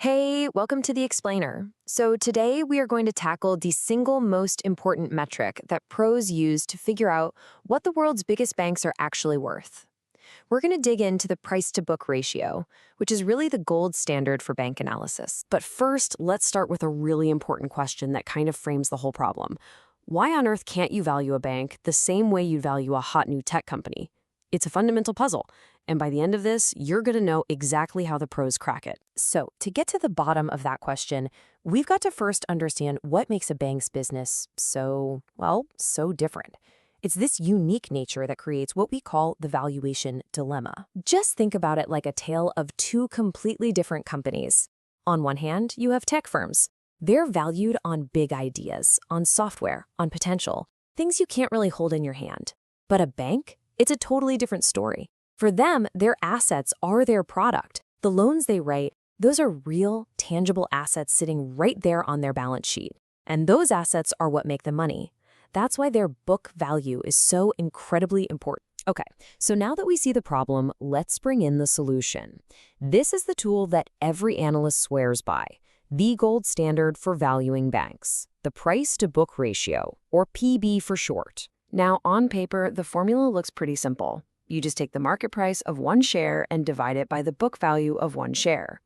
Hey, welcome to the Explainer. So today we are going to tackle the single most important metric that pros use to figure out what the world's biggest banks are actually worth. We're going to dig into the price-to-book ratio, which is really the gold standard for bank analysis. But first, let's start with a really important question that kind of frames the whole problem. Why on earth can't you value a bank the same way you value a hot new tech company? It's a fundamental puzzle, and by the end of this, you're going to know exactly how the pros crack it. So, to get to the bottom of that question, we've got to first understand what makes a bank's business so different. It's this unique nature that creates what we call the valuation dilemma. Just think about it like a tale of two completely different companies. On one hand, you have tech firms. They're valued on big ideas, on software, on potential, things you can't really hold in your hand. But a bank? It's a totally different story. For them, their assets are their product. The loans they write, those are real, tangible assets sitting right there on their balance sheet. And those assets are what make the money. That's why their book value is so incredibly important. Okay, so now that we see the problem, let's bring in the solution. This is the tool that every analyst swears by, the gold standard for valuing banks, the price-to-book ratio, or PB for short. Now, on paper, the formula looks pretty simple. You just take the market price of one share and divide it by the book value of one share.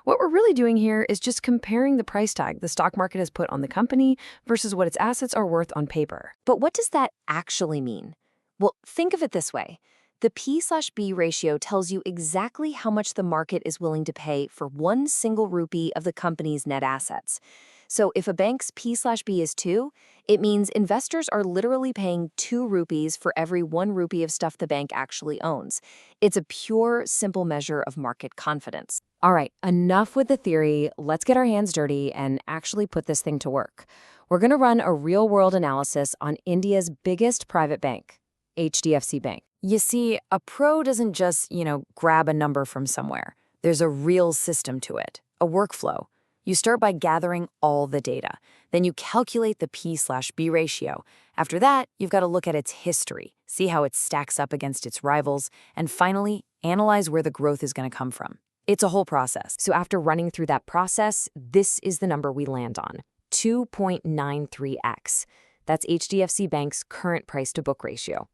What we're really doing here is just comparing the price tag the stock market has put on the company versus what its assets are worth on paper. But what does that actually mean? Well, think of it this way. The P/B ratio tells you exactly how much the market is willing to pay for one single rupee of the company's net assets. So if a bank's P/B is 2, it means investors are literally paying 2 rupees for every 1 rupee of stuff the bank actually owns. It's a pure, simple measure of market confidence. All right, enough with the theory. Let's get our hands dirty and actually put this thing to work. We're going to run a real-world analysis on India's biggest private bank, HDFC Bank. You see, a pro doesn't just, grab a number from somewhere. There's a real system to it, a workflow. You start by gathering all the data. Then you calculate the P/B ratio. After that, you've got to look at its history, see how it stacks up against its rivals, and finally, analyze where the growth is going to come from. It's a whole process. So after running through that process, this is the number we land on, 2.93x. That's HDFC Bank's current price-to-book ratio.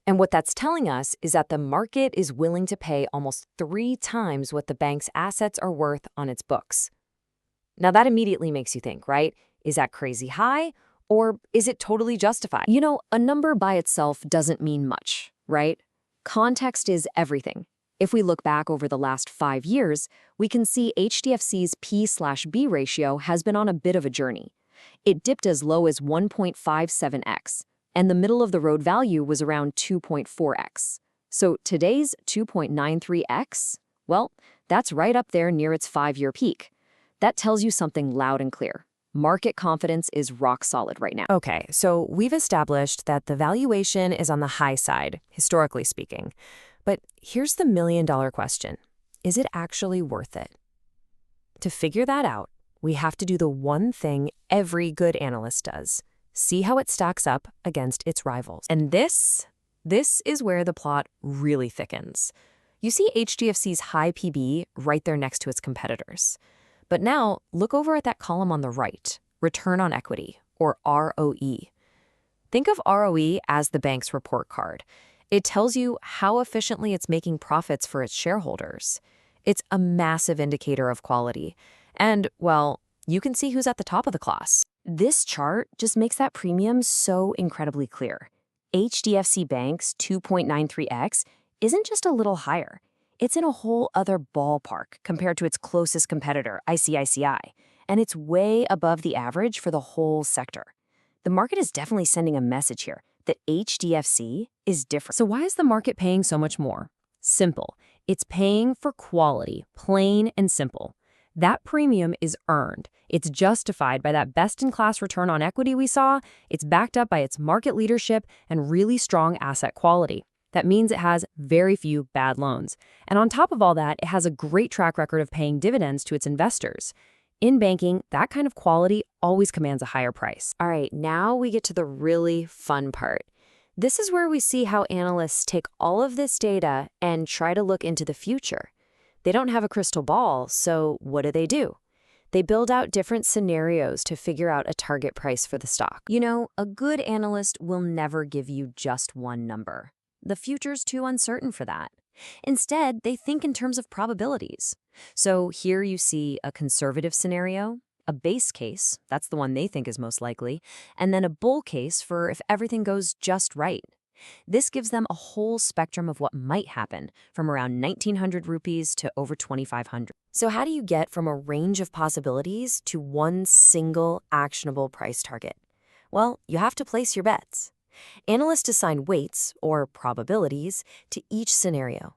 And what that's telling us is that the market is willing to pay almost 3 times what the bank's assets are worth on its books. Now that immediately makes you think, right? Is that crazy high, or is it totally justified? A number by itself doesn't mean much, right? Context is everything. If we look back over the last 5 years, we can see HDFC's P/B ratio has been on a bit of a journey. It dipped as low as 1.57x. And the middle-of-the-road value was around 2.4x. So today's 2.93x, well, that's right up there near its 5-year peak. That tells you something loud and clear. Market confidence is rock solid right now. Okay, so we've established that the valuation is on the high side, historically speaking. But here's the million-dollar question. Is it actually worth it? To figure that out, we have to do the one thing every good analyst does. See how it stacks up against its rivals. And this is where the plot really thickens. You see HDFC's high PB right there next to its competitors. But now, look over at that column on the right, return on equity, or ROE. Think of ROE as the bank's report card. It tells you how efficiently it's making profits for its shareholders. It's a massive indicator of quality. And, well, you can see who's at the top of the class. This chart just makes that premium so incredibly clear. HDFC Bank's 2.93x isn't just a little higher. It's in a whole other ballpark compared to its closest competitor, ICICI, and it's way above the average for the whole sector. The market is definitely sending a message here that HDFC is different. So why is the market paying so much more? Simple. It's paying for quality, plain and simple. That premium is earned. It's justified by that best-in-class return on equity we saw. It's backed up by its market leadership and really strong asset quality. That means it has very few bad loans. And on top of all that, it has a great track record of paying dividends to its investors. In banking, that kind of quality always commands a higher price. All right, now we get to the really fun part. This is where we see how analysts take all of this data and try to look into the future. They don't have a crystal ball, so what do? They build out different scenarios to figure out a target price for the stock. You know, a good analyst will never give you just one number. The future's too uncertain for that. Instead, they think in terms of probabilities. So here you see a conservative scenario, a base case, that's the one they think is most likely, and then a bull case for if everything goes just right. This gives them a whole spectrum of what might happen, from around 1900 rupees to over 2500. So how do you get from a range of possibilities to one single actionable price target? Well, you have to place your bets. Analysts assign weights, or probabilities, to each scenario.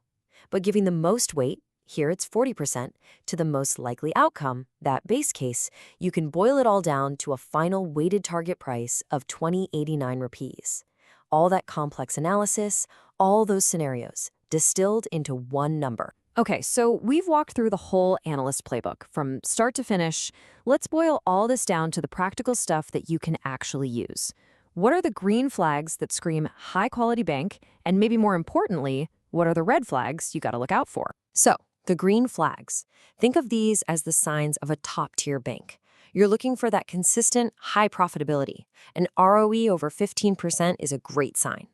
But giving the most weight, here it's 40%, to the most likely outcome, that base case, you can boil it all down to a final weighted target price of 2089 rupees. All that complex analysis, all those scenarios, distilled into one number. Okay, so we've walked through the whole analyst playbook from start to finish. Let's boil all this down to the practical stuff that you can actually use. What are the green flags that scream high-quality bank? And maybe more importantly, what are the red flags you gotta look out for? So, the green flags. Think of these as the signs of a top-tier bank. You're looking for that consistent, high profitability. An ROE over 15% is a great sign.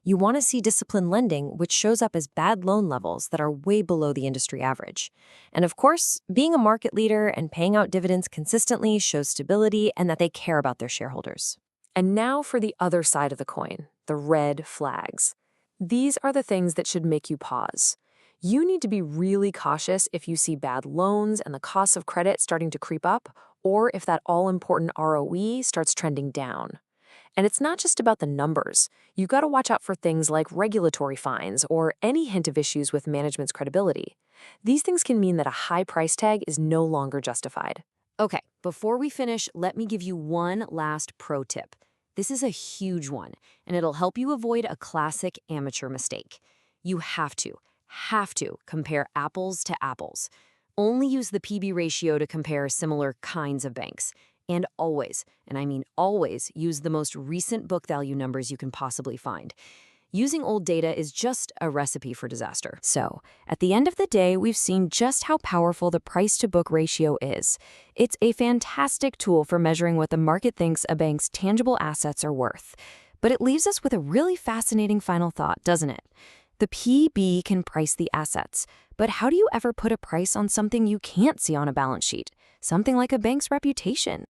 You want to see disciplined lending, which shows up as bad loan levels that are way below the industry average. And of course, being a market leader and paying out dividends consistently shows stability and that they care about their shareholders. And now for the other side of the coin, the red flags. These are the things that should make you pause. You need to be really cautious if you see bad loans and the cost of credit starting to creep up, or if that all-important ROE starts trending down. And it's not just about the numbers. You've got to watch out for things like regulatory fines or any hint of issues with management's credibility. These things can mean that a high price tag is no longer justified. Okay, before we finish, let me give you one last pro tip. This is a huge one, and it'll help you avoid a classic amateur mistake. You have to compare apples to apples. Only use the PB ratio to compare similar kinds of banks. And always, and I mean always, use the most recent book value numbers you can possibly find. Using old data is just a recipe for disaster. So, at the end of the day, we've seen just how powerful the price-to-book ratio is. It's a fantastic tool for measuring what the market thinks a bank's tangible assets are worth. But it leaves us with a really fascinating final thought, doesn't it? The PB can price the assets, but how do you ever put a price on something you can't see on a balance sheet? Something like a bank's reputation.